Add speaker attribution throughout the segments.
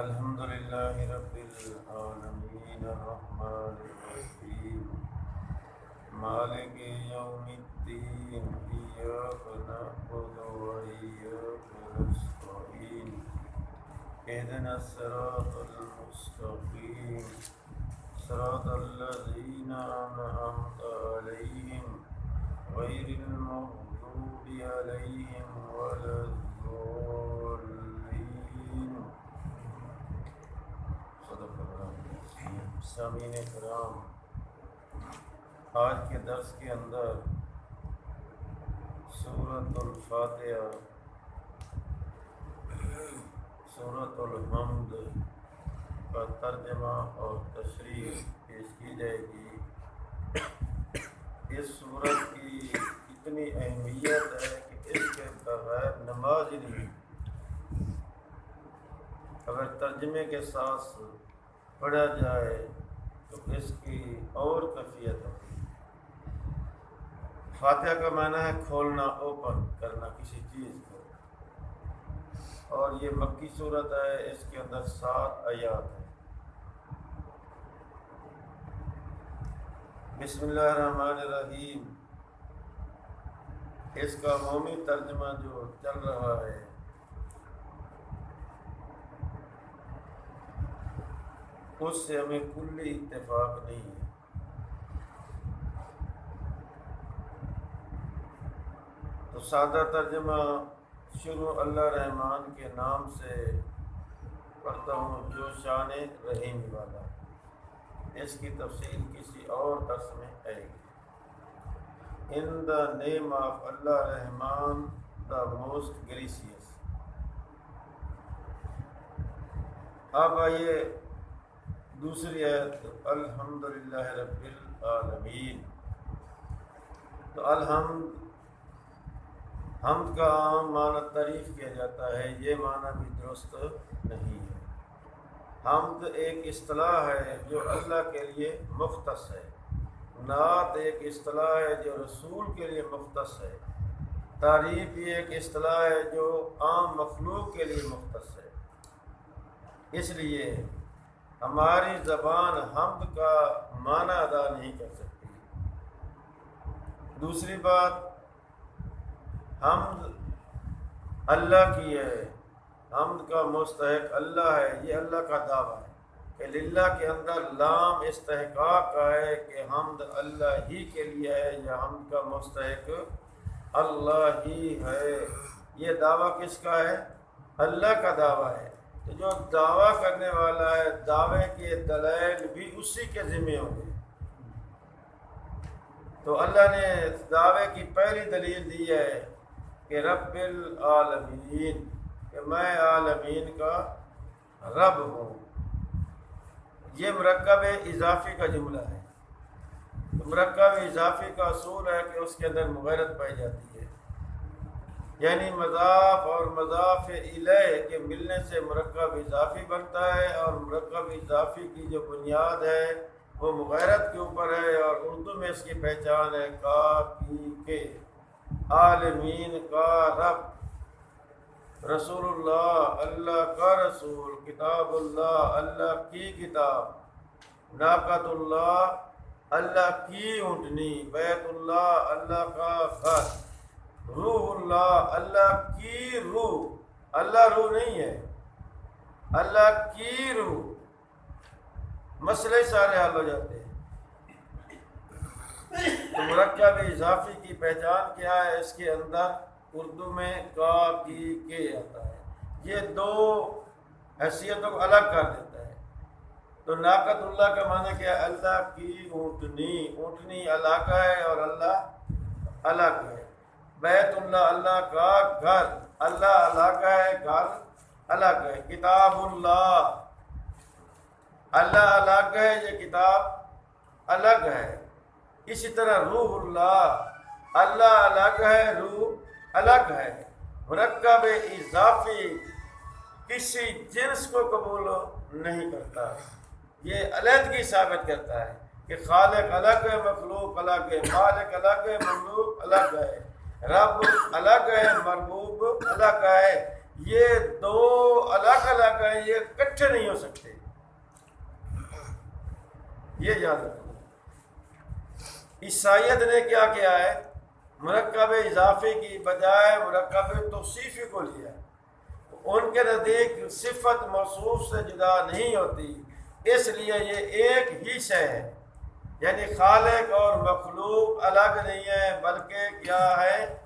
Speaker 1: الحمد لله رب العالمين الرحمن الرحيم مالك يوم الدين إياك نعبد وإياك نستعين اهدنا الصراط المستقيم صراط الذين أنعمت عليهم غير المغضوب عليهم ولا الضالين. صدق اللہ. سامعین کرام، آج کے درس کے اندر سورۃ الفاتحہ، سورۃ الحمد کا ترجمہ اور تشریح پیش کی جائے گی. اس سورت کی اتنی اہمیت ہے کہ اس کے بغیر نماز ہی نہیں. اگر ترجمے کے ساتھ پڑھا جائے تو اس کی اور کیفیت ہوتی ہے. فاتحہ کا معنی ہے کھولنا، اوپن کرنا کسی چیز کو، اور یہ مکی صورت ہے. اس کے اندر 7 آیات ہیں. بسم اللہ الرحمن الرحیم. اس کا عمومی ترجمہ جو چل رہا ہے اس سے ہمیں کلی اتفاق نہیں ہے. تو سادہ ترجمہ شروع اللہ رحمان کے نام سے پڑھتا ہوں جو شان رحیم والا. اس کی تفصیل کسی اور درس میں آئے گی. In the name of Allah Rahman, the most gracious. اب آئیے دوسری آیت الحمدللہ رب العالمین. تو الحمد، حمد کا عام معنی تعریف کیا جاتا ہے، یہ معنی بھی درست نہیں ہے. حمد ایک اصطلاح ہے جو اللہ کے لیے مختص ہے. نعت ایک اصطلاح ہے جو رسول کے لیے مختص ہے. تعریف بھی ایک اصطلاح ہے جو عام مخلوق کے لیے مختص ہے. اس لیے ہماری زبان حمد کا معنی ادا نہیں کر سکتی. دوسری بات، حمد اللہ کی ہے، حمد کا مستحق اللہ ہے. یہ اللہ کا دعویٰ ہے کہ للہ کے اندر لام استحقاق کا ہے کہ حمد اللہ ہی کے لیے ہے، یا حمد کا مستحق اللہ ہی ہے. یہ دعویٰ کس کا ہے؟ اللہ کا دعویٰ ہے. تو جو دعویٰ کرنے والا ہے، دعوے کے دلائل بھی اسی کے ذمہ ہوں گے. تو اللہ نے دعوے کی پہلی دلیل دی ہے کہ رب العالمین، کہ میں عالمین کا رب ہوں. یہ مرکب اضافی کا جملہ ہے. تو مرکب اضافی کا اصول ہے کہ اس کے اندر مغیرت پائی جاتی ہے، یعنی مضاف اور مضاف الیہ کے ملنے سے مرکب اضافی بنتا ہے. اور مرکب اضافی کی جو بنیاد ہے وہ مغیرت کے اوپر ہے. اور اردو میں اس کی پہچان ہے کا کی کے. عالمین کا رب، رسول اللہ اللہ کا رسول، کتاب اللہ اللہ کی کتاب، ناقۃ اللہ اللہ کی اونٹنی، بیت اللہ اللہ کا گھر، روح اللہ اللہ کی روح. اللہ روح نہیں ہے، اللہ کی روح. مسئلے سارے حل ہو جاتے ہیں. تو مرکب اضافی کی پہچان کیا ہے؟ اس کے اندر اردو میں کا کی کے آتا ہے. یہ دو حیثیتوں کو الگ کر دیتا ہے. تو ناقۃ اللہ کا معنی کیا ہے؟ اللہ کی اونٹنی. اونٹنی اللہ کا ہے اور اللہ الگ ہے. بیت اللہ اللہ کا گھر، اللہ اللہ کا ہے، گھر الگ ہے. کتاب اللہ اللہ الگ ہے، یہ کتاب الگ ہے. اسی طرح روح اللہ اللہ الگ ہے، روح الگ ہے. مرکب اضافی کسی جنس کو قبول نہیں کرتا. یہ علیحدگی ثابت کرتا ہے کہ خالق الگ ہے، مخلوق الگ ہے، مالک الگ ہے، مملوک الگ ہے، رب الگ ہے، مربوب الگ ہے. یہ دو الگ الگ ہیں، یہ اکٹھے نہیں ہو سکتے، یہ یاد رکھنا۔ عیسائیت نے کیا کیا ہے؟ مرکب اضافے کی بجائے مرکب توصیفی کو لیا۔ ان کے نزدیک صفت موصوف سے جدا نہیں ہوتی، اس لیے یہ ایک ہی شے ہے، یعنی خالق اور مخلوق الگ نہیں ہے، بلکہ کیا ہے؟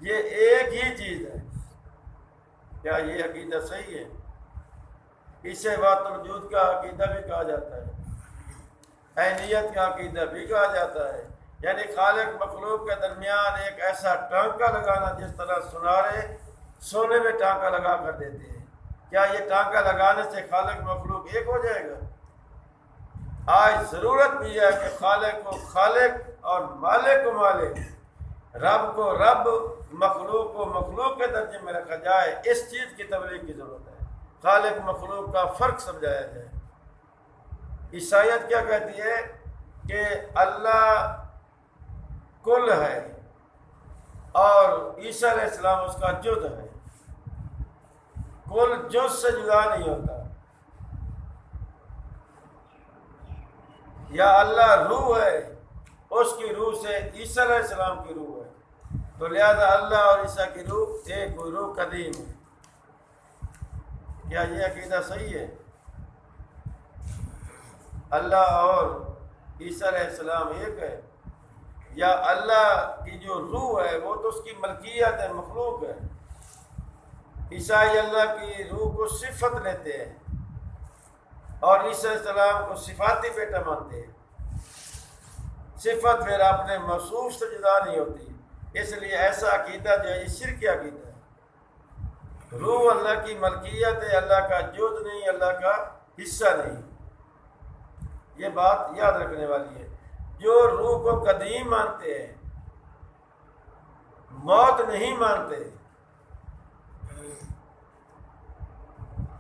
Speaker 1: یہ ایک ہی چیز ہے۔ کیا یہ عقیدہ صحیح ہے؟ اسے وحدت الوجود کا عقیدہ بھی کہا جاتا ہے، عینیت کا عقیدہ بھی کہا جاتا ہے، یعنی خالق مخلوق کے درمیان ایک ایسا ٹانکا لگانا جس طرح سنارے سونے میں ٹانکا لگا کر دیتے ہیں۔ کیا یہ ٹانکا لگانے سے خالق مخلوق ایک ہو جائے گا؟ آج ضرورت بھی ہے کہ خالق کو خالق اور مالک کو مالک، رب کو رب، مخلوق کو مخلوق کے درجے میں رکھا جائے۔ اس چیز کی تبلیغ کی ضرورت ہے، خالق مخلوق کا فرق سمجھایا جائے۔ عیسائیت کیا کہتی ہے کہ اللہ کل ہے اور عیسیٰ علیہ السلام اس کا جز ہے، کل جز سے جدا نہیں ہوتا۔ یا اللہ روح ہے، اس کی روح سے عیسیٰ علیہ السلام کی روح ہے، تو لہذا اللہ اور عیسیٰ کی روح ایک روح قدیم ہے۔ کیا یہ عقیدہ صحیح ہے؟ اللہ اور عیسیٰ علیہ السلام ایک ہے؟ یا اللہ کی جو روح ہے وہ تو اس کی ملکیت ہے، مخلوق ہے۔ عیسائی اللہ کی روح کو صفت لیتے ہیں اور عیسیٰ علیہ السلام کو صفاتی بیٹا مانتے ہیں۔ صفت پھر اپنے موصوف سے جدا نہیں ہوتی، اس لیے ایسا عقیدہ جو ہے یہ شرکی عقیدہ ہے۔ روح اللہ کی ملکیت ہے، اللہ کا جز نہیں، اللہ کا حصہ نہیں۔ یہ بات یاد رکھنے والی ہے۔ جو روح کو قدیم مانتے ہیں، موت نہیں مانتے،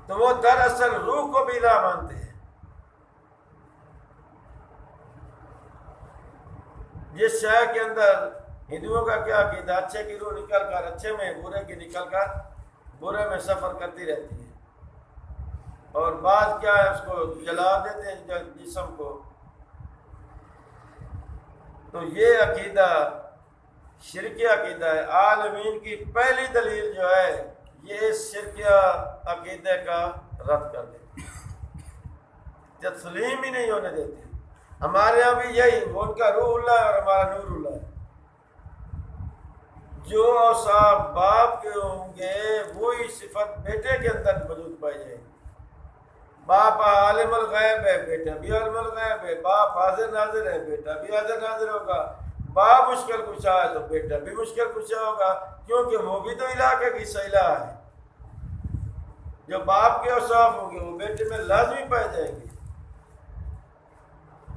Speaker 1: تو وہ دراصل روح کو بھی الہ مانتے ہیں۔ جس شے کے اندر ہندوؤں کا کیا عقیدہ، اچھے کی روح نکل کر اچھے میں، برے کی نکل کر برے میں سفر کرتی رہتی ہے، اور بعض کیا ہے اس کو جلا دیتے ہیں جسم کو۔ تو یہ عقیدہ شرکی عقیدہ ہے۔ عالمین کی پہلی دلیل جو ہے یہ اس شرکیہ عقیدے کا رد کر دیتی، تسلیم ہی نہیں ہونے دیتی۔ ہمارے یہاں بھی یہی، وہ ان کا روح اللہ ہے اور ہمارا نور اللہ ہے۔ جو اوصاف باپ کے ہوں گے وہی صفت بیٹے کے اندر موجود پائی جائے گی۔ باپ عالم الغیب ہے، بیٹا بھی عالم الغیب ہے۔ باپ حاضر ناظر ہے، بیٹا بھی حاضر ناظر ہوگا۔ باپ مشکل کشا ہے تو بیٹا بھی مشکل کشا ہوگا، کیونکہ وہ بھی تو الہ کا حصہ الہ ہے۔ جو باپ کے اوصاف ہوں گے وہ بیٹے میں لازمی پائے جائیں گے۔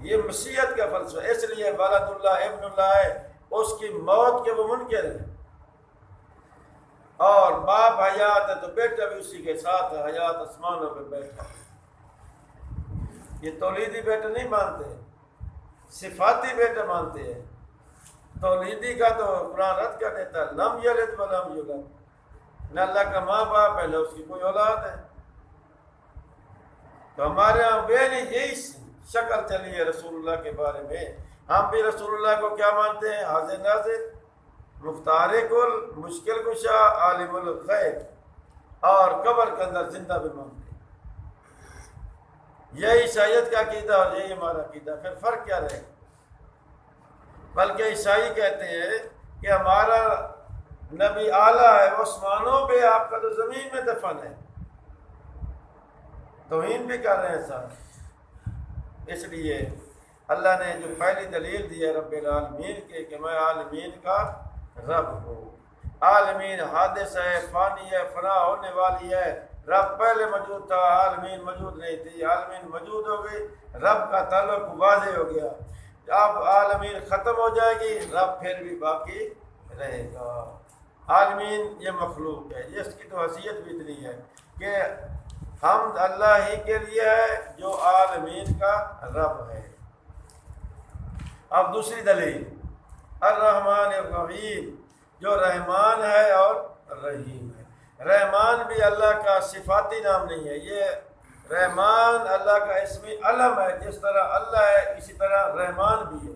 Speaker 1: یہ مسیحیت کا فلسفہ، اس لیے ولد اللہ ابن اللہ ہے، اس کی موت کے وہ منکر ہیں۔ اور باپ حیات ہے تو بیٹا بھی اسی کے ساتھ ہے، حیات آسمانوں پہ بیٹھا ہے۔ یہ تولیدی بیٹا نہیں مانتے، صفاتی بیٹا مانتے ہیں۔ تولیدی کا تو قرآن رد کر دیتا ہے، لم یلد ولم یولد، نہ اللہ کا ماں باپ ہے نہ اس کی کوئی اولاد ہے۔ تو ہمارے یہاں یہی شکل چلی ہے رسول اللہ کے بارے میں۔ ہم بھی رسول اللہ کو کیا مانتے ہیں؟ حاضر ناظر، مختار کل، مشکل کشا، عالم الغیب، اور قبر کے اندر زندہ بھی مانتے ہیں۔ یہی عیسائیت کا عقیدہ اور یہی ہمارا عقیدہ، پھر فرق کیا رہے؟ بلکہ عیسائی کہتے ہیں کہ ہمارا نبی اعلیٰ ہے، وہ آسمانوں پہ، آپ کا تو زمین میں دفن ہے۔ توہین بھی کر رہے ہیں ساتھ۔ اس لیے اللہ نے جو پہلی دلیل دی ہے رب العالمین کے کہ میں عالمین کا رب ہوں۔ عالمین حادث ہے، فانی ہے، فنا ہونے والی ہے۔ رب پہلے موجود تھا، عالمین موجود نہیں تھی، عالمین موجود ہو گئی، رب کا تعلق واضح ہو گیا۔ اب عالمین ختم ہو جائے گی، رب پھر بھی باقی رہے گا۔ عالمین یہ مخلوق ہے، اس کی تو حیثیت بھی اتنی ہے کہ حمد اللہ ہی کے لیے ہے جو عالمین کا رب ہے۔ اب دوسری دلیل، الرحمن الرحیم، جو رحمان ہے اور رحیم ہے۔ رحمان بھی اللہ کا صفاتی نام نہیں ہے، یہ رحمان اللہ کا اسمی علم ہے، جس طرح اللہ ہے اسی طرح رحمان بھی ہے۔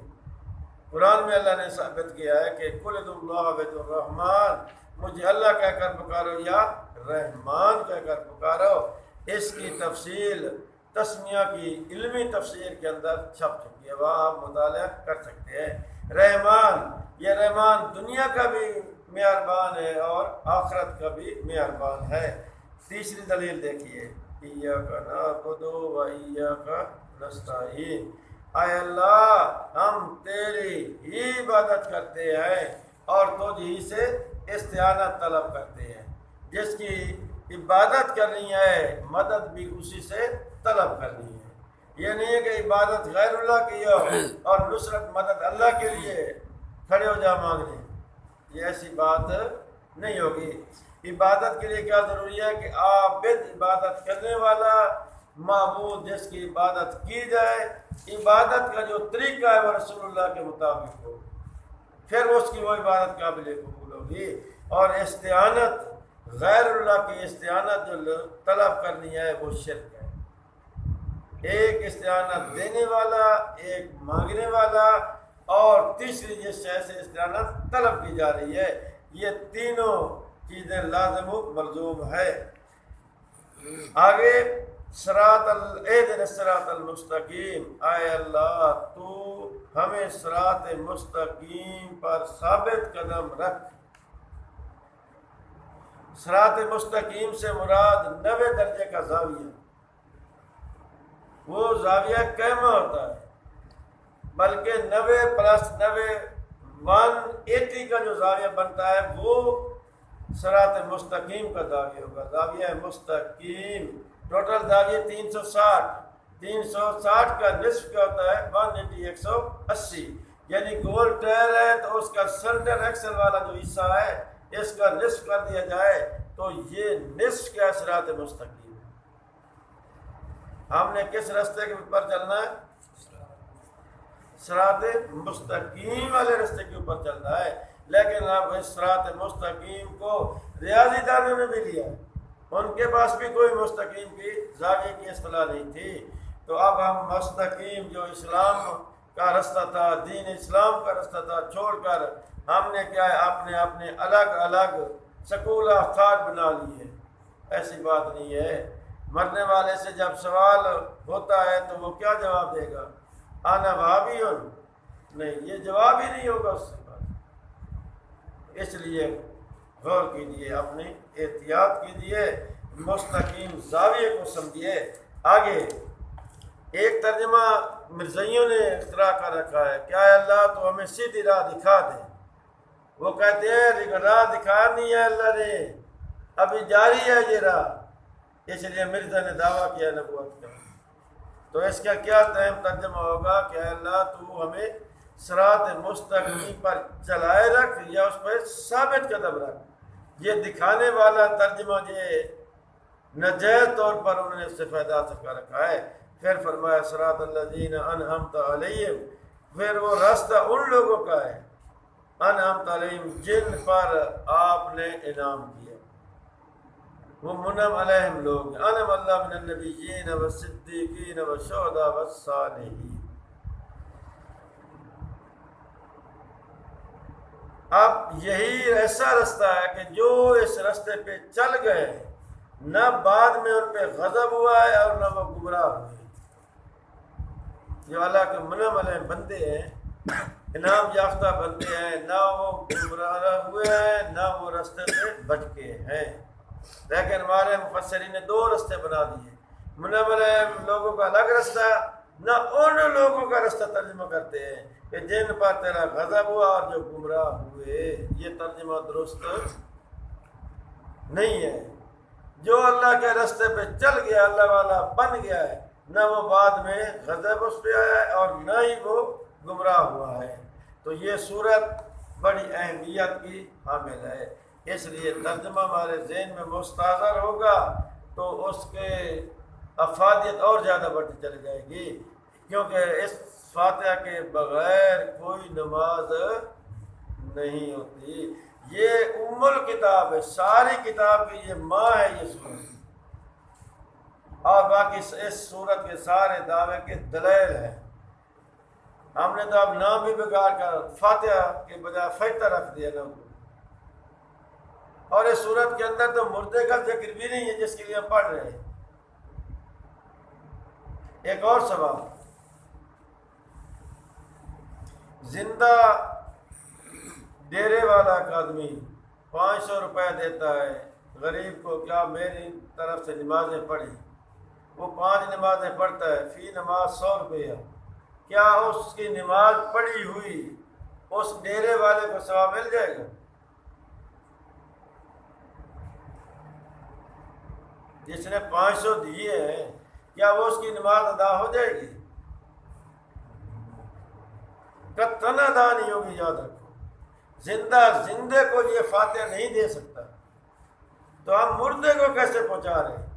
Speaker 1: قرآن میں اللہ نے ثابت کیا ہے کہ قل ادعوا اللہ وادعوا الرحمن، مجھے اللہ کہہ کر پکارو یا رحمان کہہ کر پکارو۔ اس کی تفصیل تسمیہ کی علمی تفسیر کے اندر چھپ چکی ہے، وہاں آپ مطالعہ کر سکتے ہیں۔ رحمان، یہ رحمان دنیا کا بھی مہربان ہے اور آخرت کا بھی مہربان ہے۔ تیسری دلیل دیکھیے، ایاک نعبد و ایاک نستعین، اے اللہ ہم تیری ہی عبادت کرتے ہیں اور تجھ ہی سے استعانت طلب کرتے ہیں۔ جس کی عبادت کرنی ہے مدد بھی اسی سے طلب کرنی ہے۔ یہ نہیں ہے کہ عبادت غیر اللہ کی ہو اور نصرت مدد اللہ کے لیے کھڑے ہو جا مانگنے، یہ ایسی بات نہیں ہوگی۔ عبادت کے لیے کیا ضروری ہے کہ عابد، عبادت کرنے والا، معبود جس کی عبادت کی جائے، عبادت کا جو طریقہ ہے وہ رسول اللہ کے مطابق ہو، پھر اس کی وہ عبادت قابل قبول ہوگی۔ اور استعانت، غیر اللہ کی استعانت جو طلب کرنی ہے وہ شرک ہے۔ ایک استعانت دینے والا، ایک مانگنے والا، اور تیسری جس شے سے استعانت طلب کی جا رہی ہے، یہ تینوں چیزیں لازم و ملزوم ہے۔ آگے اہدنا الصراط المستقیم، اے اللہ تو ہمیں صراط مستقیم پر ثابت قدم رکھ۔ صراط مستقیم سے مراد 90 درجے کا زاویہ، وہ زاویہ کیما ہوتا ہے، بلکہ 90 پلس 90 180 کا جو زاویہ بنتا ہے وہ صراط مستقیم کا زاویہ ہوگا۔ زاویہ مستقیم ٹوٹل زاویہ 360 کا نصف کیا ہوتا ہے 180 180، یعنی گول ٹائر ہے تو اس کا سینٹر ایکسل والا جو حصہ ہے اس کا نصف کر دیا جائے تو یہ نصف کیا صراط مستقیم ہے۔ ہم نے کس راستے کے اوپر چلنا ہے؟ صراط مستقیم والے راستے کے اوپر چلنا ہے۔ لیکن اب اس صراط مستقیم کو ریاضی دانوں نے بھی لیا، ان کے پاس بھی کوئی مستقیم کی زاویے کی اصطلاح نہیں تھی، تو اب ہم مستقیم جو اسلام کا راستہ تھا، دین اسلام کا راستہ تھا، چھوڑ کر ہم نے کیا ہے اپنے الگ الگ سکول آف تھاٹ بنا لیے۔ ایسی بات نہیں ہے۔ مرنے والے سے جب سوال ہوتا ہے تو وہ کیا جواب دے گا؟ آنا وہابی ہوں؟ نہیں، یہ جواب ہی نہیں ہوگا اس سے بات۔ اس لیے غور کیجیے، اپنی احتیاط کیجیے، مستقیم زاویے کو سمجھیے۔ آگے ایک ترجمہ مرزائیوں نے اختراع کر رکھا ہے، کیا اللہ تو ہمیں سیدھی راہ دکھا دے۔ وہ کہتے ہیں راہ دکھا نہیں ہے اللہ نے، ابھی جاری ہے یہ راہ، اس لیے مرزا نے دعویٰ کیا نبوت کا۔ تو اس کا کیا ترجمہ ہوگا کہ اللہ تو ہمیں صراط مستقیم پر چلائے رکھ یا اس پر ثابت قدم رکھ۔ یہ دکھانے والا ترجمہ یہ نجائز طور پر انہوں نے اس سے فائدہ حاصل کر رکھا ہے۔ پھر فرمایا صراط الذین انعمت علیہم، پھر وہ راستہ ان لوگوں کا ہے انعمت علیہم جن پر آپ نے انعام کیا، وہ منعم علیہم لوگ، انعم اللہ من النبیین والصدیقین والشہداء والصالحین۔ اب یہی ایسا رستہ ہے کہ جو اس راستے پہ چل گئے نہ بعد میں ان پہ غضب ہوا ہے اور نہ وہ گمراہ ہوئے۔ جو اللہ کے منعم علیہ بندے ہیں، انعام یافتہ بندے ہیں، نہ وہ گمراہ ہوئے ہیں نہ وہ راستے سے بھٹکے ہیں۔ لیکن ہمارے مفسرین نے دو راستے بنا دیے، منعم علیہ لوگوں کا الگ راستہ، نہ ان لوگوں کا راستہ ترجمہ کرتے ہیں کہ جن پر تیرا غضب ہوا اور جو گمراہ ہوئے۔ یہ ترجمہ درست نہیں ہے۔ جو اللہ کے راستے پہ چل گیا، اللہ والا بن گیا ہے، نہ وہ بعد میں غضب اس پہ آیا ہے اور نہ ہی وہ گمراہ ہوا ہے۔ تو یہ صورت بڑی اہمیت کی حامل ہے، اس لیے ترجمہ ہمارے ذہن میں مستحضر ہوگا تو اس کے افادیت اور زیادہ بڑھتی چلی جائے گی، کیونکہ اس فاتحہ کے بغیر کوئی نماز نہیں ہوتی۔ یہ ام الکتاب ہے، ساری کتاب کی یہ ماں ہے یہ سورت، اور باقی اس سورت کے سارے دعوے کے دلائل ہیں۔ ہم نے تو اب نام بھی بگاڑ کر فاتحہ کے بجائے فاتحہ رکھ دیا نا، اور اس سورت کے اندر تو مردے کا ذکر بھی نہیں ہے جس کے لیے ہم پڑھ رہے ہیں۔ ایک اور سوال، زندہ ڈیرے والا ایک آدمی 500 روپے دیتا ہے غریب کو، کیا میری طرف سے نمازیں پڑھی، وہ 5 نمازیں پڑھتا ہے، فی نماز 100 روپیہ، کیا اس کی نماز پڑھی ہوئی اس ڈیرے والے کو ثواب مل جائے گا؟ جس نے 500 دیے ہیں کیا وہ اس کی نماز ادا ہو جائے گی؟ قطعاً ادا نہیں ہوگی، یاد رکھو۔ زندے کو یہ فاتحہ نہیں دے سکتا، تو ہم مردے کو کیسے پہنچا رہے ہیں؟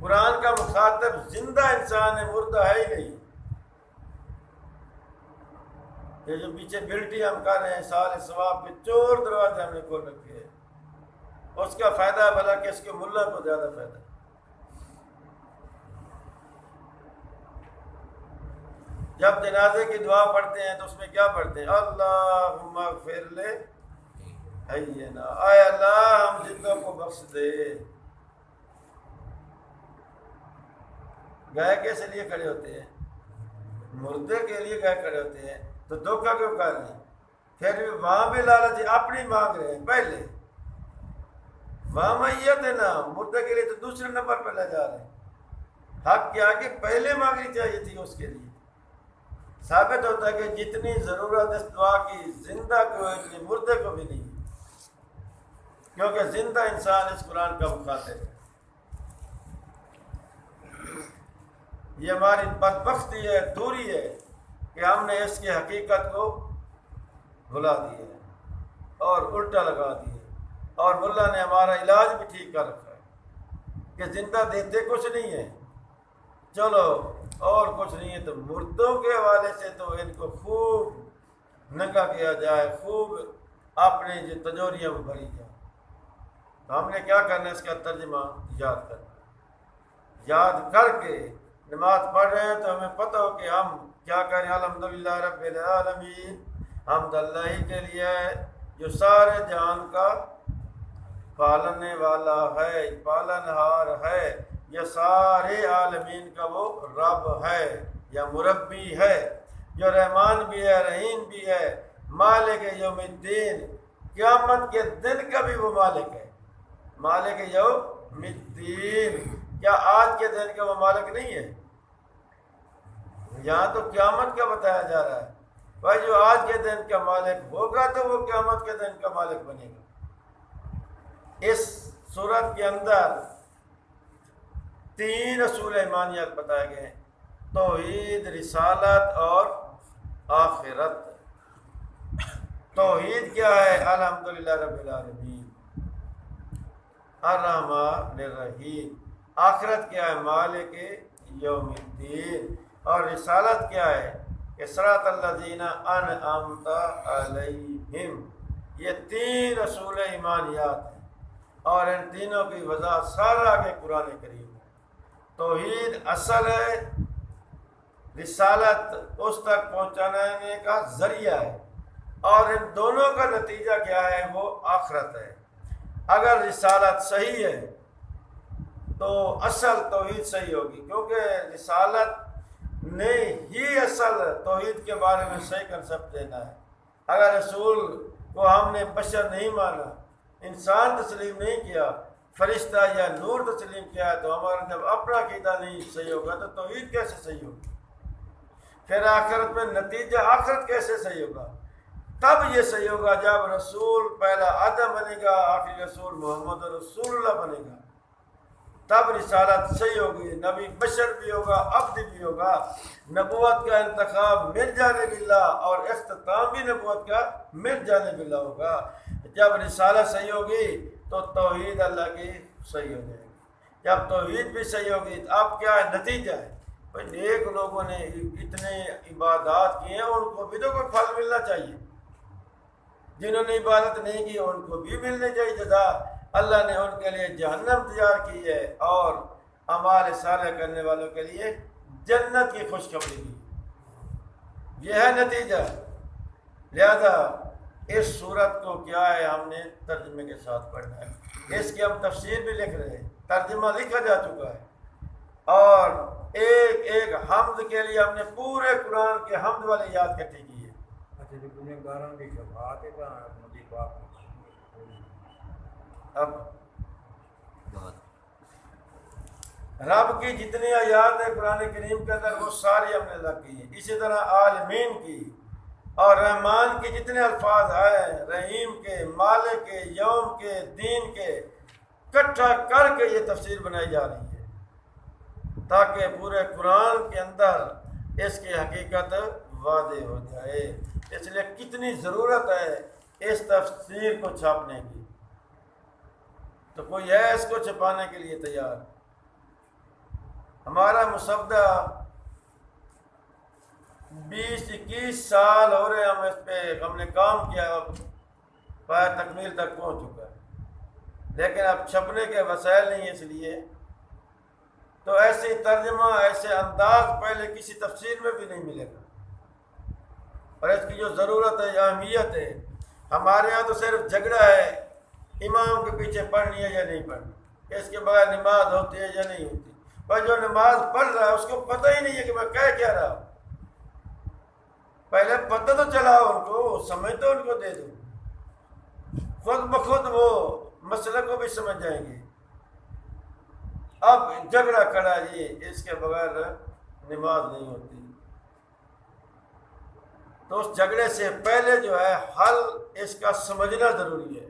Speaker 1: قرآن کا مخاطب زندہ انسان ہے، مردہ ہے ہی نہیں۔ یہ جو پیچھے بلٹی ہم کر رہے ہیں سال ثواب کے چور دروازے ہم نے کھول رکھے ہیں، اس کا فائدہ ہے بھلا کہ اس کے ملا کو زیادہ فائدہ ہے۔ جب جنازے کی دعا پڑھتے ہیں تو اس میں کیا پڑھتے ہیں؟ اللہم اغفر لے حینا، اے اللہ ہم زندوں کو بخش دے۔ گائے کیسے لیے کھڑے ہوتے ہیں؟ مردے کے لیے گائے کھڑے ہوتے ہیں، تو دھوکہ کیوں کر رہے ہیں؟ پھر بھی وہاں بھی لالچ اپنی مانگ رہے ہیں، پہلے وہاں میت ہے نا، مردے کے لیے تو دوسرے نمبر پہ لے جا رہے ہیں۔ حق کیا کہ پہلے مانگنی چاہیے تھی اس کے لیے۔ ثابت ہوتا ہے کہ جتنی ضرورت اس دعا کی زندہ کو ہے اتنی مردے کو بھی نہیں، کیونکہ زندہ انسان اس قرآن کا مخاطب ہے۔ یہ ہماری بدبختی ہے، دوری ہے کہ ہم نے اس کی حقیقت کو بھلا دیا ہے اور الٹا لگا دیا ہے، اور ملا نے ہمارا علاج بھی ٹھیک کر رکھا ہے کہ زندہ دیتے کچھ نہیں ہے، چلو اور کچھ نہیں ہے تو مردوں کے حوالے سے تو ان کو خوب ننگا کیا جائے، خوب اپنی جو تجوریاں وہ بھری جائے۔ تو ہم نے کیا کرنا ہے؟ اس کا ترجمہ یاد کرنا، یاد کر کے نماز پڑھ رہے ہیں تو ہمیں پتہ ہو کہ ہم کیا کریں۔ الحمدللہ رب العالمین، حمد اللہ ہی کے لیے ہے جو سارے جہان کا پالنے والا ہے، پالنہار ہے، یہ سارے عالمین کا وہ رب ہے یا مربی ہے، جو رحمان بھی ہے، رحیم بھی ہے، مالک یوم الدین، قیامت کے دن کا بھی وہ مالک ہے، مالک یوم الدین۔ کیا آج کے دن کا وہ مالک نہیں ہے؟ یہاں تو قیامت کا بتایا جا رہا ہے، بھائی جو آج کے دن کا مالک ہوگا تو وہ قیامت کے دن کا مالک بنے گا۔ اس سورت کے اندر 3 اصول ایمانیات بتائے گئے ہیں، توحید، رسالت اور آخرت۔ توحید کیا ہے؟ الحمدللہ رب العالمین، الرحمن الرحیم۔ آخرت کیا ہے؟ مالک یوم الدین۔ اور رسالت کیا ہے؟ کہ صراط الذین انعمت علیہم۔ یہ 3 اصول ایمانیات ہیں، اور ان تینوں کی وضاحت سارا آگے قرآن کریم ہے۔ توحید اصل ہے، رسالت اس تک پہنچانے کا ذریعہ ہے، اور ان دونوں کا نتیجہ کیا ہے؟ وہ آخرت ہے۔ اگر رسالت صحیح ہے تو اصل توحید صحیح ہوگی، کیونکہ رسالت نے ہی اصل توحید کے بارے میں صحیح کنسپٹ دینا ہے۔ اگر رسول کو ہم نے بشر نہیں مانا، انسان تسلیم نہیں کیا، فرشتہ یا نور تسلیم کیا ہے، تو ہمارا جب اپنا عقیدہ نہیں صحیح ہوگا تو توحید کیسے صحیح ہوگی؟ پھر آخرت میں نتیجہ آخرت کیسے صحیح ہوگا؟ تب یہ صحیح ہوگا جب رسول پہلا آدم بنے گا، آخری رسول محمد رسول اللہ بنے گا، تب رسالت صحیح ہوگی، نبی بشر بھی ہوگا، عبد بھی ہوگا، نبوت کا انتخاب مل جانے باللہ اور اختتام بھی نبوت کا مل جانے باللہ ہوگا۔ جب رسالت صحیح ہوگی تو توحید اللہ کی صحیح ہو جائے گی، جب توحید بھی صحیح ہوگی تو اب کیا ہے نتیجہ ہے؟ بھائی نیک لوگوں نے اتنے عبادات کیے ہیں، ان کو بھی تو کوئی پھل ملنا چاہیے۔ جنہوں نے عبادت نہیں کی ان کو بھی ملنے چاہیے جزا، اللہ نے ان کے لیے جہنم تیار کی ہے اور اعمال صالح کرنے والوں کے لیے جنت کی خوشخبری دی، یہ ہے نتیجہ۔ لہذا اس صورت کو کیا ہے ہم نے ترجمے کے ساتھ پڑھنا ہے، اس کی ہم تفسیر بھی لکھ رہے ہیں، ترجمہ لکھا جا چکا ہے، اور ایک ایک حمد کے لیے ہم نے پورے قرآن کے حمد والے یاد کٹھی کی ہے۔ اب رب کی جتنی آیات ہیں قرآن کریم کے اندر وہ ساری ہم نے لگ کی ہیں، اسی طرح عالمین کی اور رحمان کے جتنے الفاظ ہیں، رحیم کے، مالک کے، یوم کے، دین کے، اکٹھا کر کے یہ تفسیر بنائی جا رہی ہے تاکہ پورے قرآن کے اندر اس کی حقیقت واضح ہو جائے۔ اس لیے کتنی ضرورت ہے اس تفسیر کو چھاپنے کی، تو کوئی ہے اس کو چھپانے کے لیے تیار؟ ہمارا مسودہ 20-21 سال ہو رہے ہم اس پہ ہم نے کام کیا، پائے تکمیل تک پہنچ چکا ہے، لیکن اب چھپنے کے وسائل نہیں، اس لیے تو ایسے ترجمہ ایسے انداز پہلے کسی تفسیر میں بھی نہیں ملے گا، اور اس کی جو ضرورت ہے، اہمیت ہے، ہمارے ہاں تو صرف جھگڑا ہے امام کے پیچھے پڑھنی ہے یا نہیں پڑھنی، اس کے بغیر نماز ہوتی ہے یا نہیں ہوتی، پر جو نماز پڑھ رہا ہے اس کو پتہ ہی نہیں ہے کہ میں کہہ کیا رہا ہوں، پہلے پتہ تو چلاؤ ان کو، سمجھ تو ان کو دے دو، خود بخود وہ مسئلے کو بھی سمجھ جائیں گے۔ اب جھگڑا کھڑا جی اس کے بغیر نماز نہیں ہوتی، تو اس جھگڑے سے پہلے جو ہے حل اس کا سمجھنا ضروری ہے،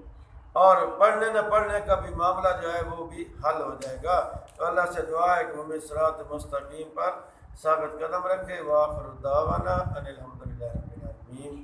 Speaker 1: اور پڑھنے نہ پڑھنے کا بھی معاملہ جو ہے وہ بھی حل ہو جائے گا۔ تو اللہ سے دعا ہے کہ ہمیں صراط مستقیم پر ثابت قدم رکھے۔ وآخر دعوانا ان الحمد للہ رب العالمین۔